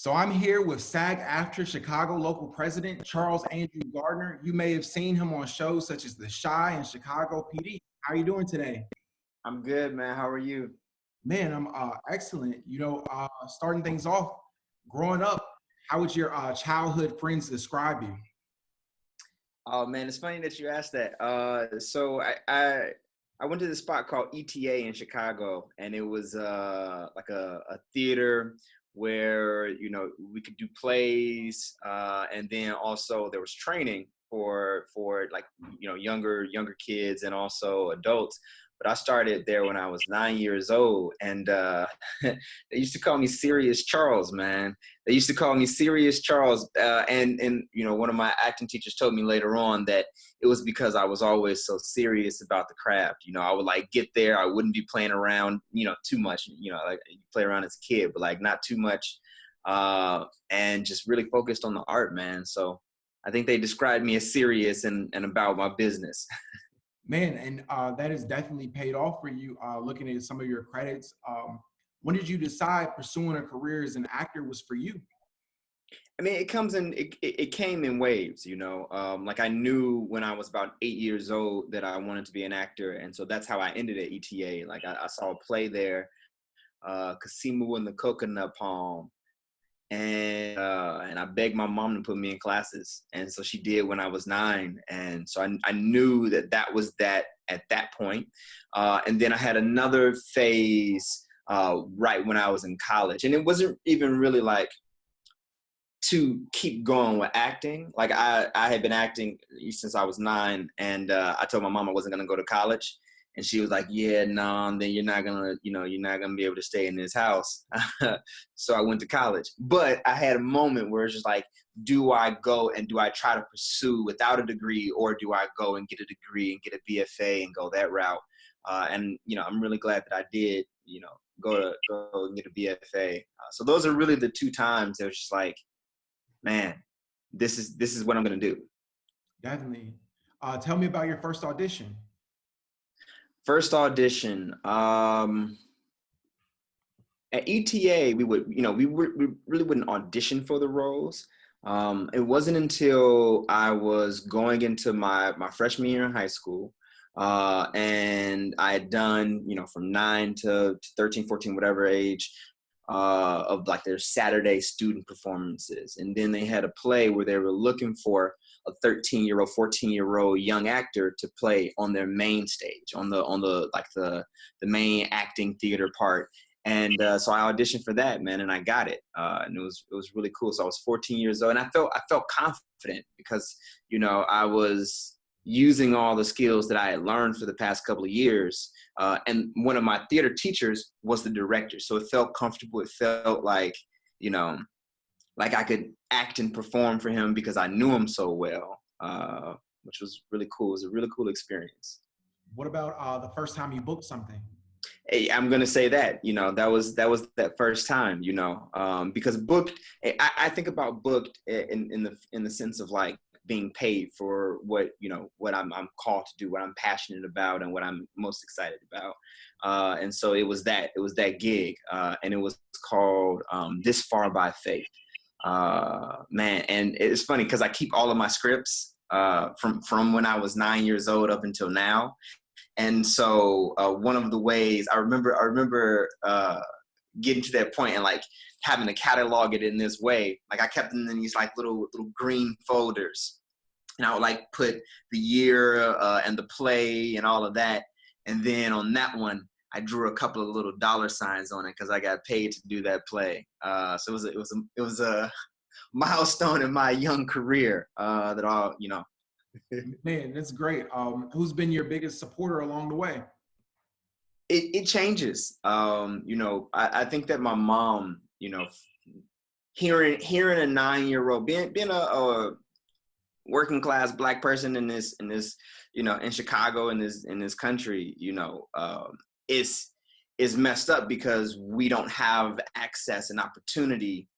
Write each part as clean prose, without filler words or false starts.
So I'm here with SAG AFTRA Chicago local president, Charles Andrew Gardner. You may have seen him on shows such as The Chi and Chicago PD. How are you doing today? I'm good, man. How are you? Man, I'm excellent. Starting things off, growing up, how would your childhood friends describe you? Oh man, it's funny that you asked that. So I went to this spot called ETA in Chicago, and it was like a theater where we could do plays, and then also there was training for like younger kids and also adults. But I started there when I was 9 years old, and they used to call me Serious Charles, man. They used to call me Serious Charles, and one of my acting teachers told me later on that it was because I was always so serious about the craft. I would like get there, I wouldn't be playing around, too much. Like you play around as a kid, but like not too much, and just really focused on the art, man. So I think they described me as serious and about my business. Man, and that has definitely paid off for you. Looking at some of your credits, when did you decide pursuing a career as an actor was for you? I mean, it came in waves, like I knew when I was about 8 years old that I wanted to be an actor. And so that's how I ended at ETA. Like I saw a play there, Kasimu and the Coconut Palm. And I begged my mom to put me in classes. And so she did when I was 9. And so I knew that was that at that point. And then I had another phase right when I was in college. And it wasn't even really like to keep going with acting. Like I had been acting since I was 9, and I told my mom I wasn't gonna go to college, and she was like, "Yeah, no, then you're not gonna be able to stay in this house." So I went to college, but I had a moment where it's just like, do I go and do I try to pursue without a degree, or do I go and get a degree and get a BFA and go that route? And I'm really glad that I did. Go and get a BFA. So those are really the two times. It was just like, man, this is what I'm gonna do. Definitely. Tell me about your first audition. First audition. At ETA, we really wouldn't audition for the roles. It wasn't until I was going into my freshman year in high school, and I had done, from 9 to 13, 14, whatever age, of like their Saturday student performances. And then they had a play where they were looking for a 13-year-old, 14-year-old young actor to play on their main stage, on the main acting theater part. And so I auditioned for that, man, and I got it. And it was really cool. So I was 14 years old, and I felt confident because, I was using all the skills that I had learned for the past couple of years. And one of my theater teachers was the director. So it felt comfortable. It felt like, like I could act and perform for him because I knew him so well, which was really cool. It was a really cool experience. What about the first time you booked something? Hey, I'm gonna say that that was that first time, because booked. I think about booked in the sense of like being paid for what I'm called to do, what I'm passionate about, and what I'm most excited about. And so it was that gig, and it was called This Far by Faith. Man, and it's funny because I keep all of my scripts from when I was 9 years old up until now. And so one of the ways I remember getting to that point and like having to catalog it in this way, like I kept them in these like little green folders, and I would like put the year and the play and all of that. And then on that one, I drew a couple of little dollar signs on it because I got paid to do that play. So it was a milestone in my young career that all. Man, that's great. Who's been your biggest supporter along the way? It changes. I think that my mom, hearing a 9-year-old being a working class Black person in this in Chicago, in this country, is messed up because we don't have access and opportunity,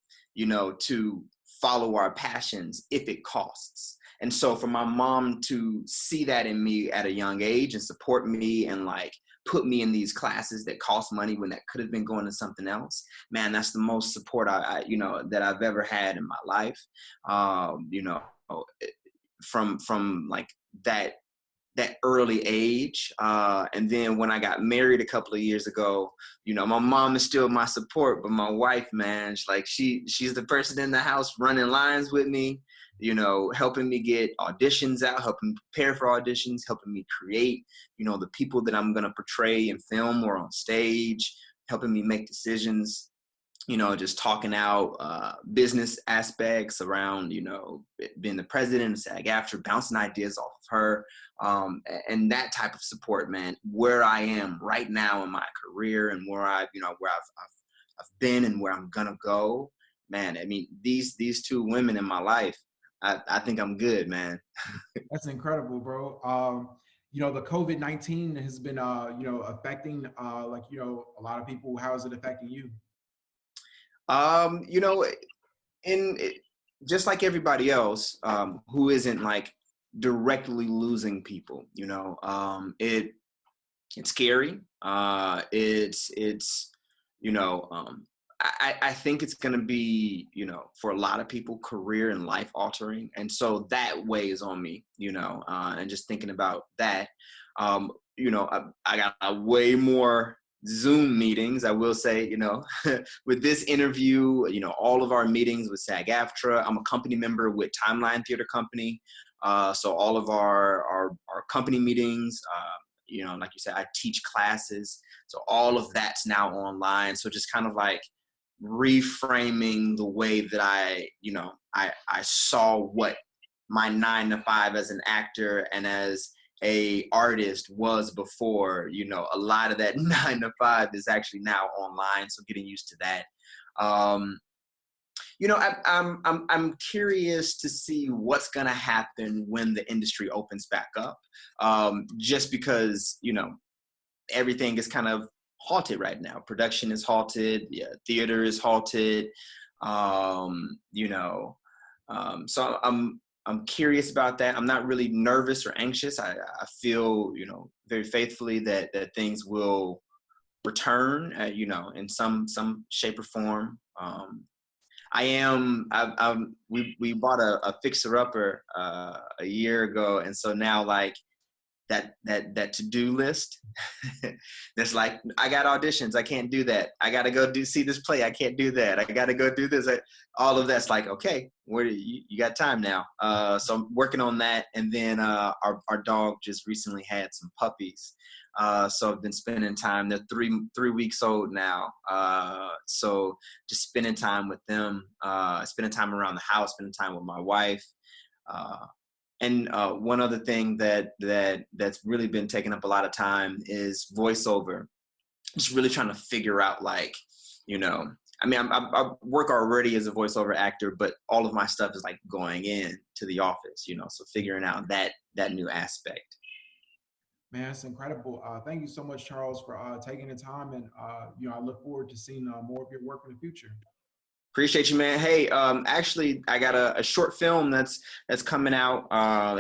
to follow our passions if it costs. And so for my mom to see that in me at a young age and support me and like put me in these classes that cost money when that could have been going to something else. Man, that's the most support that I've ever had in my life. You know, from like that early age. And then when I got married a couple of years ago, you know, my mom is still my support, but my wife, man, she's the person in the house running lines with me, you know, helping me get auditions out, helping prepare for auditions, helping me create, you know, the people that I'm going to portray in film or on stage, helping me make decisions, you know, just talking out business aspects around, you know, being the president of SAG-AFTRA, bouncing ideas off of her, and that type of support, man. Where I am right now in my career and where I've been and where I'm gonna go, man. I mean, these two women in my life, I think I'm good, man. That's incredible, bro. You know, the COVID-19 has been, you know, affecting, like, you know, a lot of people. How is it affecting you? You know, just like everybody else, who isn't like directly losing people, you know, it's scary. It's you know, I think it's going to be, you know, for a lot of people, career and life altering. And so that weighs on me, you know, and just thinking about that, you know, I got way more Zoom meetings, I will say, you know, with this interview, you know, all of our meetings with SAG-AFTRA. I'm a company member with Timeline Theater Company. So all of our company meetings, you know, like you said, I teach classes. So all of that's now online. So just kind of like reframing the way that I saw what my 9 to 5 as an actor and as a artist was before. You know, a lot of that 9 to 5 is actually now online. So getting used to that. You know, I'm curious to see what's gonna happen when the industry opens back up. Just because, you know, everything is kind of halted right now. Production is halted. Yeah, theater is halted. You know, so I'm curious about that. I'm not really nervous or anxious. I feel, you know, very faithfully that things will return, you know, in some shape or form. We bought a fixer upper a year ago, and so now like that to-do list that's like, I got auditions, I can't do that, I gotta go see this play, I can't do that, I gotta go do this, all of that's like, okay, where do you got time now? So I'm working on that. And then our dog just recently had some puppies, so I've been spending time. They're three weeks old now, so just spending time with them, spending time around the house, spending time with my wife. And one other thing that's really been taking up a lot of time is voiceover. Just really trying to figure out, like, you know, I mean, I work already as a voiceover actor, but all of my stuff is like going in to the office, you know, so figuring out that new aspect. Man, it's incredible. Thank you so much, Charles, for taking the time, and you know, I look forward to seeing more of your work in the future. Appreciate you, man. Hey, actually, I got a short film that's coming out.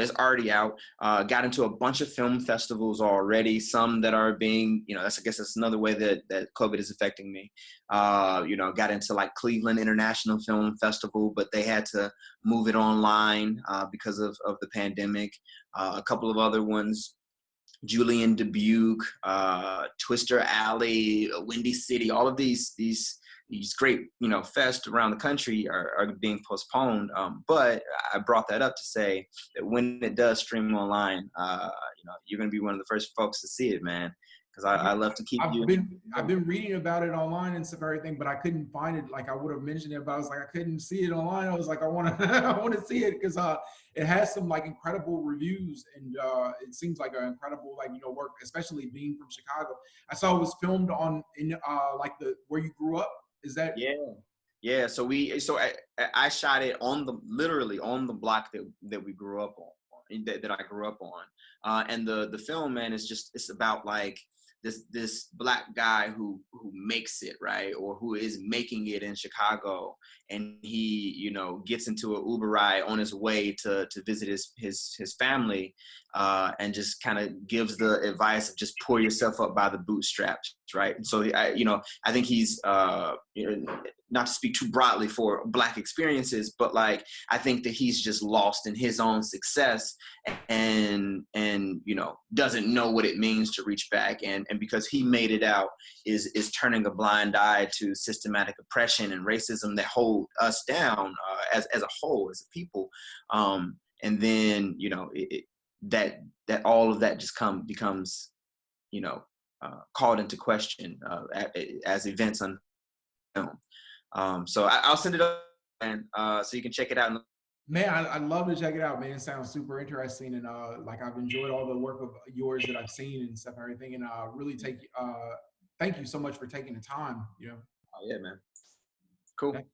It's already out. Got into a bunch of film festivals already. Some that are being, you know, I guess that's another way that COVID is affecting me. You know, got into like Cleveland International Film Festival, but they had to move it online because of the pandemic. A couple of other ones. Julian Dubuque, Twister Alley, Windy City, all of these great, you know, fests around the country are being postponed. But I brought that up to say that when it does stream online, you know, you're going to be one of the first folks to see it, man. Because I love to keep you. I've been reading about it online and stuff, everything, but I couldn't find it. Like, I would have mentioned it, but I was like, I couldn't see it online. I was like, I want to I want to see it because it has some like incredible reviews, and it seems like an incredible, like, you know, work, especially being from Chicago. I saw it was filmed in like where you grew up. Is that? Yeah. So I shot it literally on the block that we grew up on, that I grew up on. And the film, man, is it's about like this black guy who makes it, right, or who is making it in Chicago, and he, you know, gets into an Uber ride on his way to visit his family, and just kind of gives the advice of just pull yourself up by the bootstraps, right? And so you know, I think he's you know, not to speak too broadly for black experiences, but like I think that he's just lost in his own success, and you know, doesn't know what it means to reach back, and because he made it out, is turning a blind eye to systematic oppression and racism that hold us down, as a whole, as a people. And then, you know, that all of that just becomes, you know, called into question, as events unfold. So I'll send it up, and so you can check it out. Man, I'd love to check it out, man. It sounds super interesting, and like I've enjoyed all the work of yours that I've seen and stuff, and everything. And really thank you so much for taking the time. You Oh yeah, man. Cool. know.